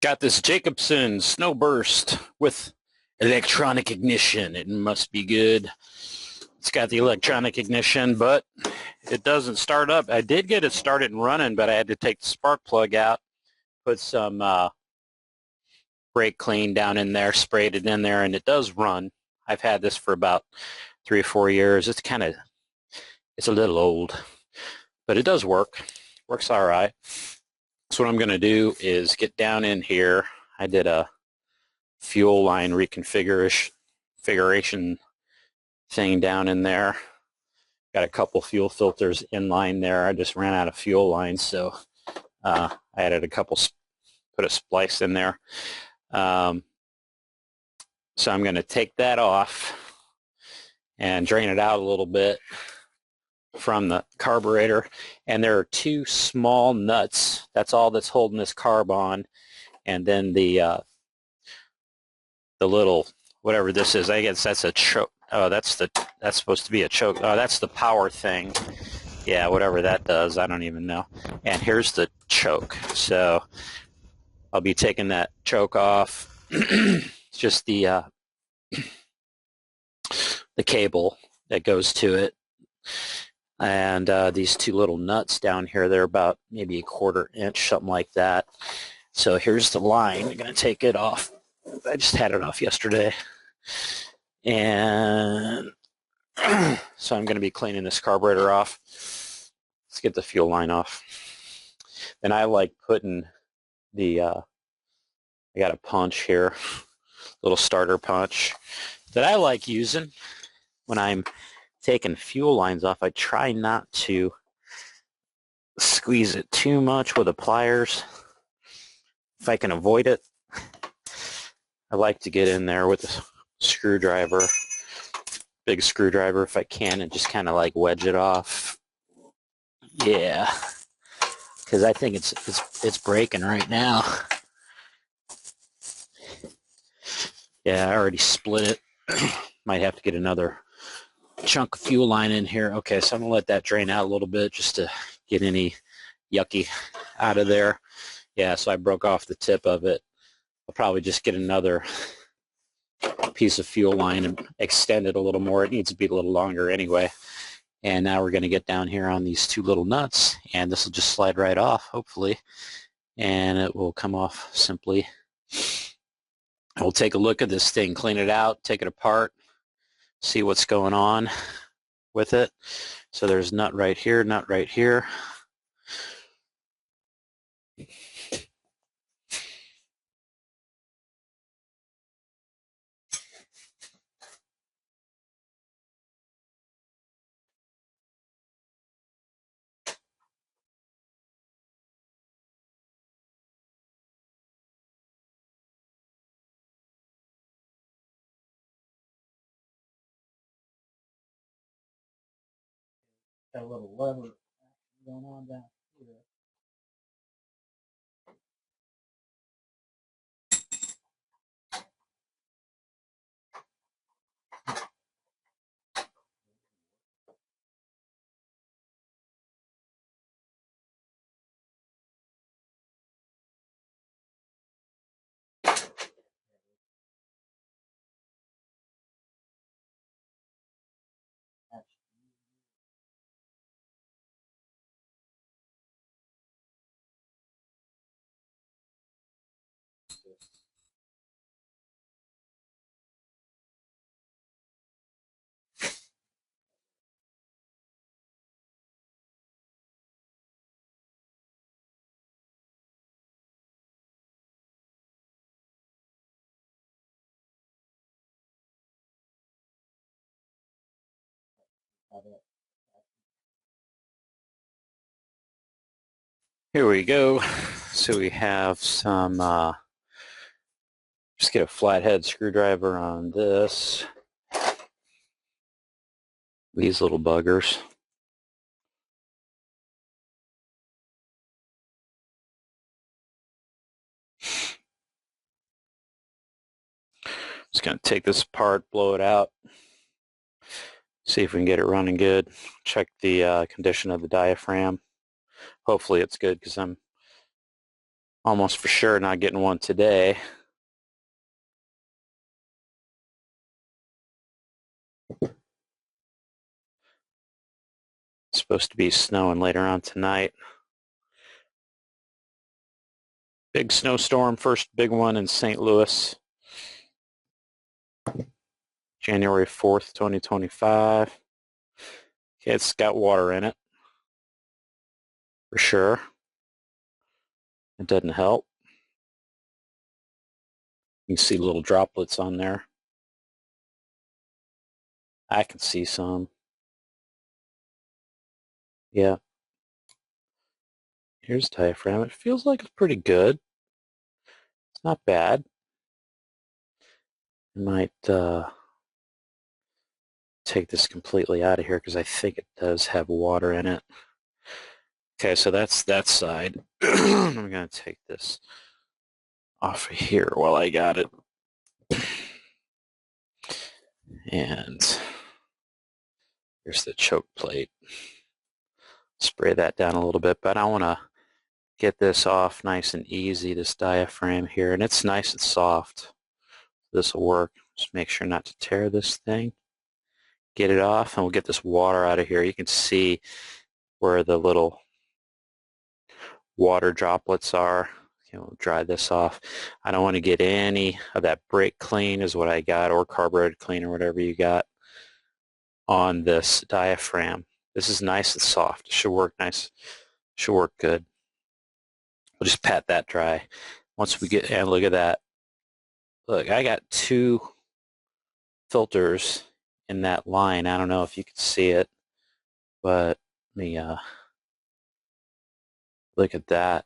Got this Jacobsen Sno-Burst with electronic ignition. It must be good. It's got the electronic ignition, but it doesn't start up. I did get it started and running, but I had to take the spark plug out, put some brake clean down in there, sprayed it in there, and it does run. I've had this for about 3 or 4 years. It's a little old, but it does work. Works all right. So what I'm going to do is get down in here. I did a fuel line reconfiguration thing down in there. Got a couple fuel filters in line there. I just ran out of fuel lines, so I added a couple, put a splice in there. So I'm going to take that off and drain it out a little bit from the carburetor. And there are two small nuts. That's all that's holding this carb on. And then the little, whatever this is, I guess that's a choke. Oh, that's supposed to be a choke. Oh, that's the power thing. Yeah, whatever that does, I don't even know. And here's the choke. So I'll be taking that choke off. It's just the cable that goes to it. And these two little nuts down here, they're about maybe a 1/4 inch, something like that. So here's the line. I'm going to take it off. I just had it off yesterday. And so I'm going to be cleaning this carburetor off. Let's get the fuel line off. Then I like putting the, I got a punch here, little starter punch that I like using when I'm taking fuel lines off. I try not to squeeze it too much with the pliers if I can avoid it. I like to get in there with a screwdriver, big screwdriver if I can, and just kind of like wedge it off. Yeah, because I think it's breaking right now. Yeah, I already split it. Might have to get another chunk of fuel line in here. Okay, so I'm gonna let that drain out a little bit just to get any yucky out of there. Yeah, so I broke off the tip of it. I'll probably just get another piece of fuel line and extend it a little more. It needs to be a little longer anyway. And now we're going to get down here on these two little nuts, and this will just slide right off, hopefully, and it will come off simply. We'll take a look at this thing, clean it out, take it apart, see what's going on with it. So there's nut right here, nut right here. Got a little lever going on down here. Here we go. So we have some, just get a flathead screwdriver on this. These little buggers. Just going to take this apart, blow it out, see if we can get it running good. Check the condition of the diaphragm. Hopefully it's good because I'm Almost for sure not getting one today. It's supposed to be snowing later on tonight. Big snowstorm, first big one in St. Louis. January 4th, 2025. Okay, it's got water in it. For sure. It doesn't help. You can see little droplets on there. I can see some. Yeah. Here's diaphragm. It feels like it's pretty good. It's not bad. I might take this completely out of here because I think it does have water in it. Okay, so that's that side. I'm going to take this off of here while I got it. And here's the choke plate. Spray that down a little bit, but I want to get this off nice and easy, this diaphragm here. And it's nice and soft. This will work. Just make sure not to tear this thing. Get it off, and we'll get this water out of here. You can see where the little water droplets are. We'll dry this off. I don't want to get any of that brake clean is what I got, or carburetor clean, or whatever you got on this diaphragm. This is nice and soft. It should work nice. Should work good. We'll just pat that dry. Once we get, and look at that. Look, I got 2 filters in that line. I don't know if you can see it, but let me look at that.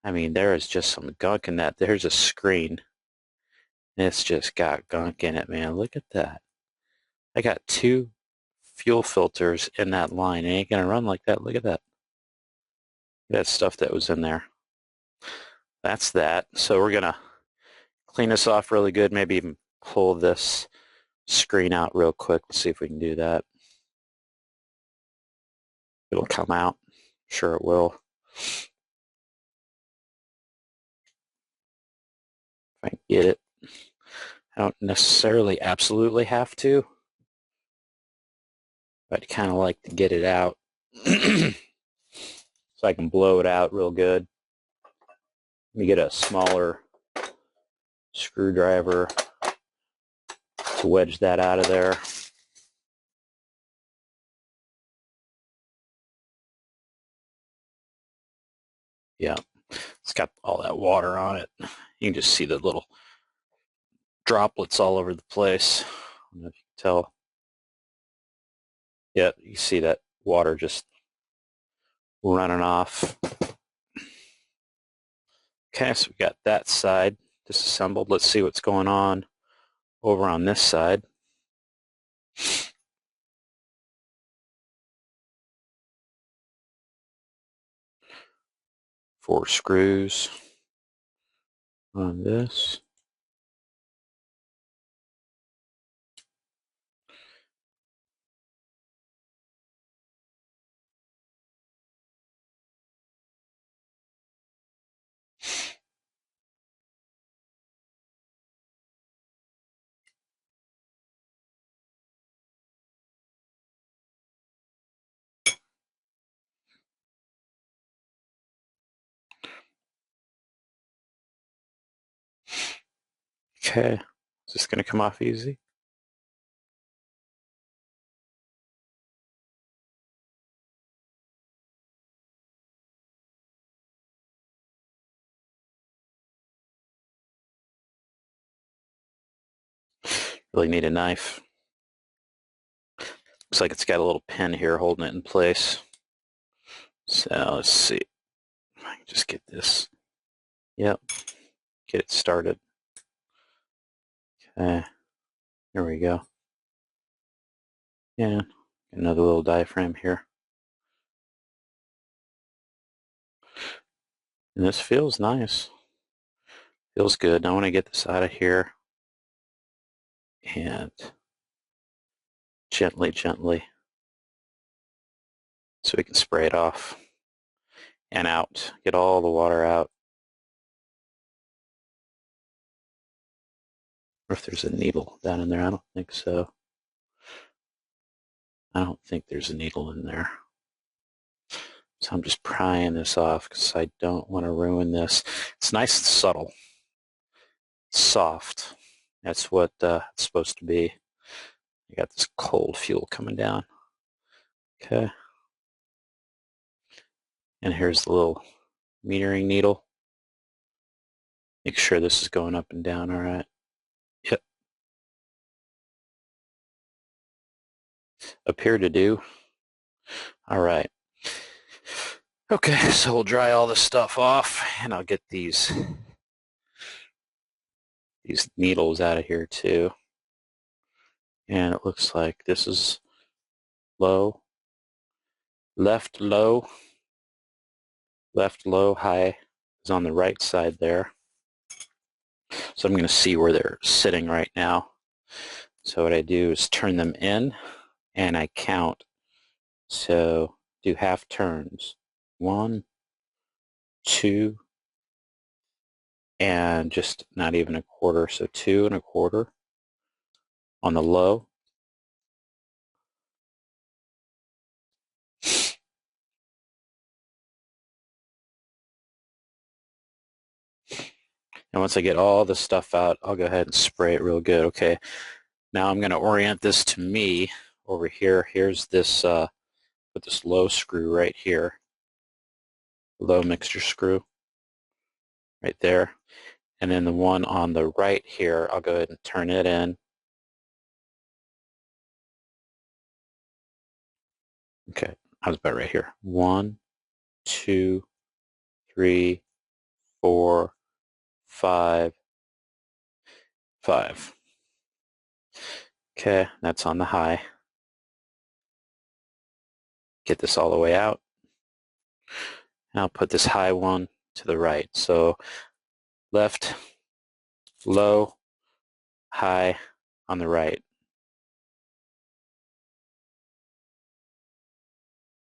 I mean, there is just some gunk in that. There's a screen. It's just got gunk in it, man. Look at that. I got 2 fuel filters in that line. It ain't going to run like that. Look at that. That stuff that was in there. That's that. So we're going to clean this off really good. Maybe even pull this screen out real quick. Let's see if we can do that. It'll come out. Sure it will. If I can get it. I don't necessarily absolutely have to, but I kind of like to get it out so I can blow it out real good. Let me get a smaller screwdriver to wedge that out of there. Yeah, it's got all that water on it. You can just see the little droplets all over the place. I don't know if you can tell. Yeah, you see that water just running off. Okay, so we got that side disassembled. Let's see what's going on over on this side. 4 screws on this. Okay, is this going to come off easy? Really need a knife. Looks like it's got a little pin here holding it in place. So let's see if I can just get this. Yep, get it started. Okay, there we go. Yeah, another little diaphragm here. And this feels nice. Feels good. Now I want to get this out of here and gently, gently, so we can spray it off and out. Get all the water out. Or if there's a needle down in there. I don't think so. I don't think there's a needle in there. So I'm just prying this off because I don't want to ruin this. It's nice and subtle. Soft. That's what it's supposed to be. You got this cold fuel coming down. Okay. And here's the little metering needle. Make sure this is going up and down all right. Yep. Appear to do. All right. Okay, so we'll dry all this stuff off, and I'll get these needles out of here too. And it looks like this is low, left low, high is on the right side there. So I'm going to see where they're sitting right now. So what I do is turn them in, and I count. So do half turns. 1, 2, and just not even a quarter. So 2 1/4 on the low. And once I get all the stuff out, I'll go ahead and spray it real good. Okay, now I'm going to orient this to me over here. Here's this, put this low screw right here. Low mixture screw right there. And then the one on the right here, I'll go ahead and turn it in. Okay, I was about right here. 1, 2, 3, 4, 5, 5. Okay, that's on the high. Get this all the way out. And I'll put this high one to the right. So left, low, high on the right.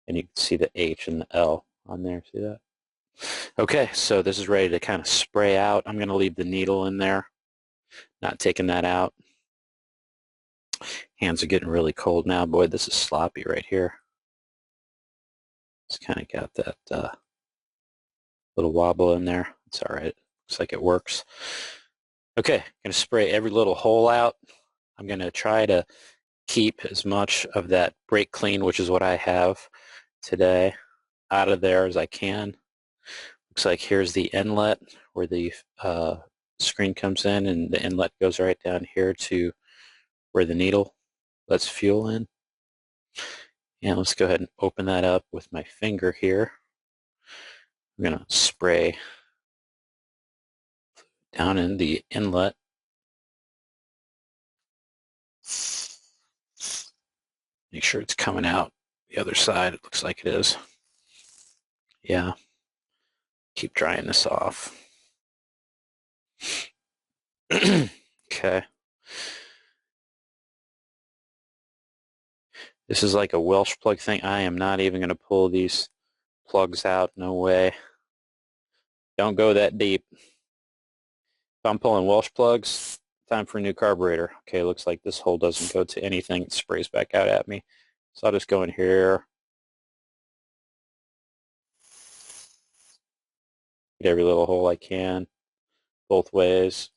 And you can see the H and the L on there. See that? Okay, so this is ready to kind of spray out. I'm going to leave the needle in there, not taking that out. Hands are getting really cold now. Boy, this is sloppy right here. It's kind of got that little wobble in there. It's all right. Looks like it works. Okay, I'm going to spray every little hole out. I'm going to try to keep as much of that brake clean, which is what I have today, out of there as I can. Looks like here's the inlet where the screen comes in, and the inlet goes right down here to where the needle lets fuel in. And let's go ahead and open that up with my finger here. I'm going to spray down in the inlet. Make sure it's coming out the other side. It looks like it is. Yeah. Keep drying this off. Okay. This is like a Welsh plug thing. I am not even going to pull these plugs out. No way. Don't go that deep. If I'm pulling Welsh plugs, time for a new carburetor. Okay, looks like this hole doesn't go to anything. It sprays back out at me. So I'll just go in here. Get every little hole I can, both ways.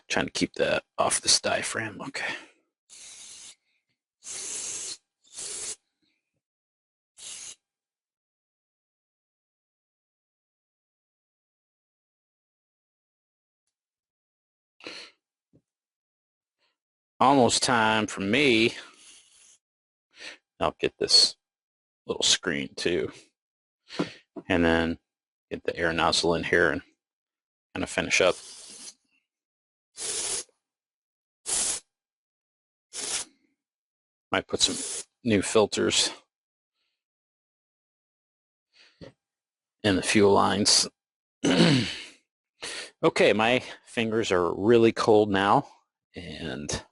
Trying to keep that off this diaphragm. Okay. Almost time for me. I'll get this little screen too. And then get the air nozzle in here and kind of finish up. Might put some new filters in the fuel lines. Okay, my fingers are really cold now, and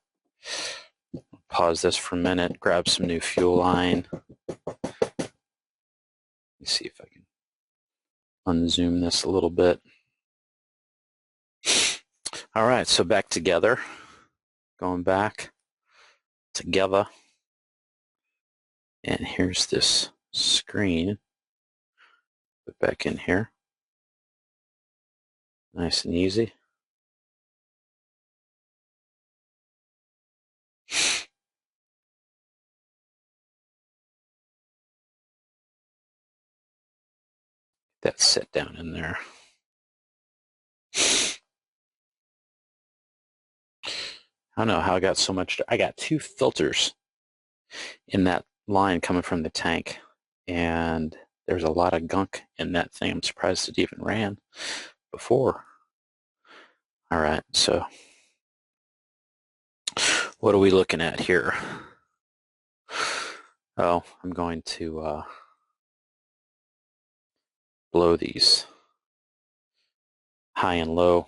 pause this for a minute, grab some new fuel line. Let me see if I can unzoom this a little bit. All right, so back together, going back together, and here's this screen. Put back in here, nice and easy. That set down in there. I don't know how I got so much. I got 2 filters in that line coming from the tank, and there's a lot of gunk in that thing. I'm surprised it even ran before. All right, so what are we looking at here? Oh, I'm going to blow these high and low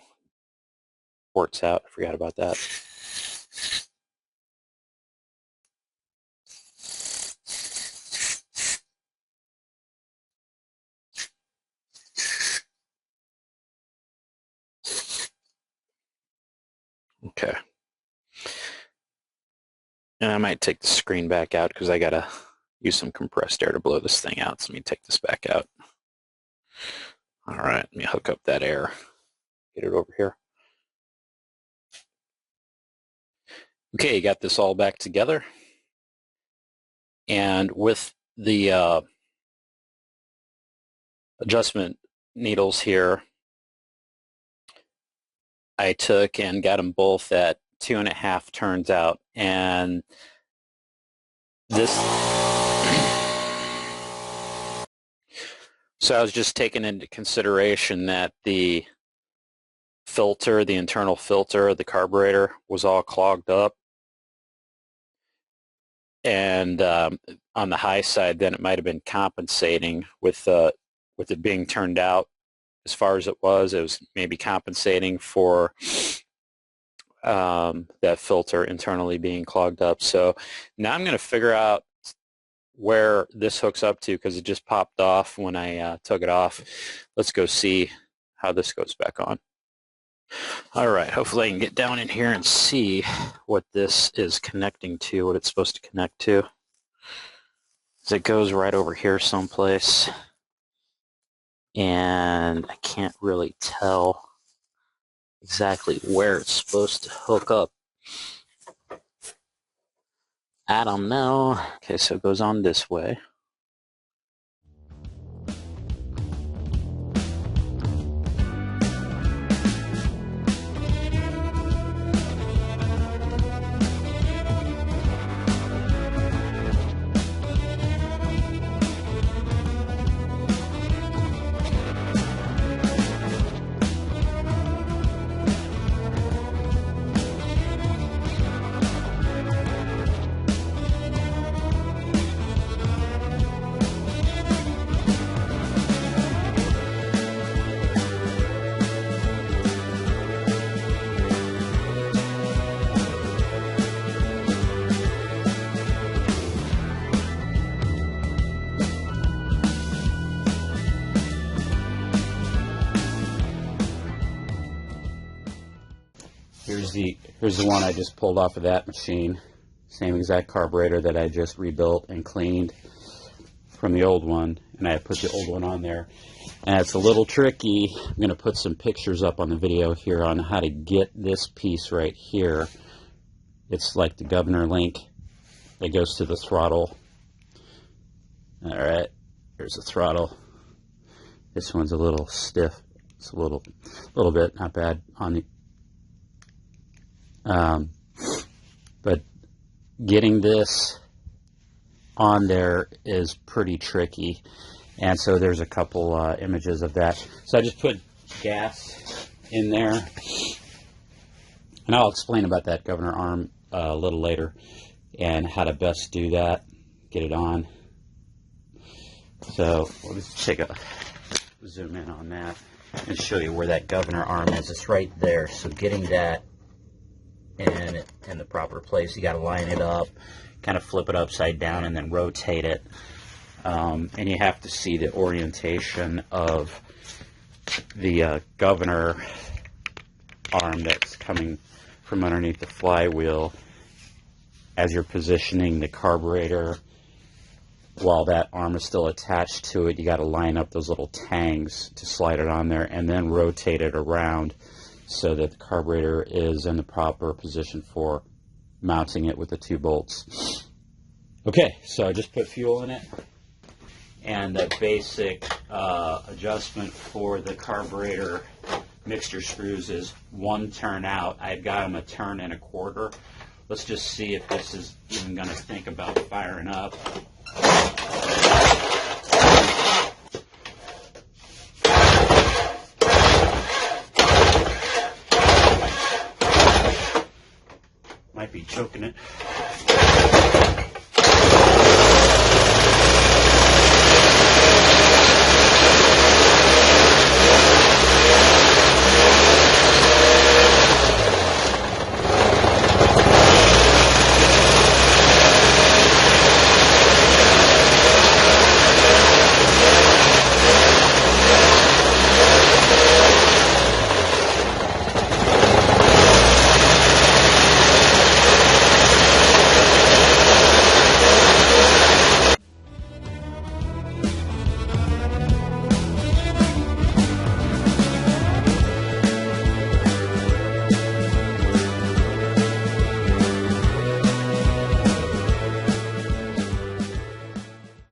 ports out. I forgot about that. Okay. And I might take the screen back out because I gotta use some compressed air to blow this thing out. So let me take this back out. All right, let me hook up that air. Get it over here. Okay, you got this all back together. And with the adjustment needles here, I took and got them both at 2.5 turns out. And this, so I was just taking into consideration that the filter, the internal filter of the carburetor was all clogged up. And on the high side, then it might have been compensating with it being turned out as far as it was maybe compensating for that filter internally being clogged up. So now I'm going to figure out where this hooks up to because it just popped off when I took it off. Let's go see how this goes back on. All right, hopefully I can get down in here and see what this is connecting to, what it's supposed to connect to. It goes right over here someplace, and I can't really tell exactly where it's supposed to hook up. I don't know. Okay, so it goes on this way. Here's the one I just pulled off of that machine. Same exact carburetor that I just rebuilt and cleaned from the old one, and I put the old one on there. And it's a little tricky. I'm going to put some pictures up on the video here on how to get this piece right here. It's like the governor link that goes to the throttle. All right, here's the throttle. This one's a little stiff. It's a little bit, not bad on the. But getting this on there is pretty tricky, and so there's a couple images of that. So I just put gas in there. And I'll explain about that governor arm a little later and how to best do that, get it on. So let's take a zoom in on that and show you where that governor arm is. It's right there. So getting that in the proper place, you got to line it up, kind of flip it upside down, and then rotate it. And you have to see the orientation of the governor arm that's coming from underneath the flywheel as you're positioning the carburetor. While that arm is still attached to it, you got to line up those little tangs to slide it on there and then rotate it around so that the carburetor is in the proper position for mounting it with the 2 bolts. Okay, so I just put fuel in it, and the basic adjustment for the carburetor mixture screws is 1 turn out. I've got them 1 1/4. Let's just see if this is even going to think about firing up. Might be choking it.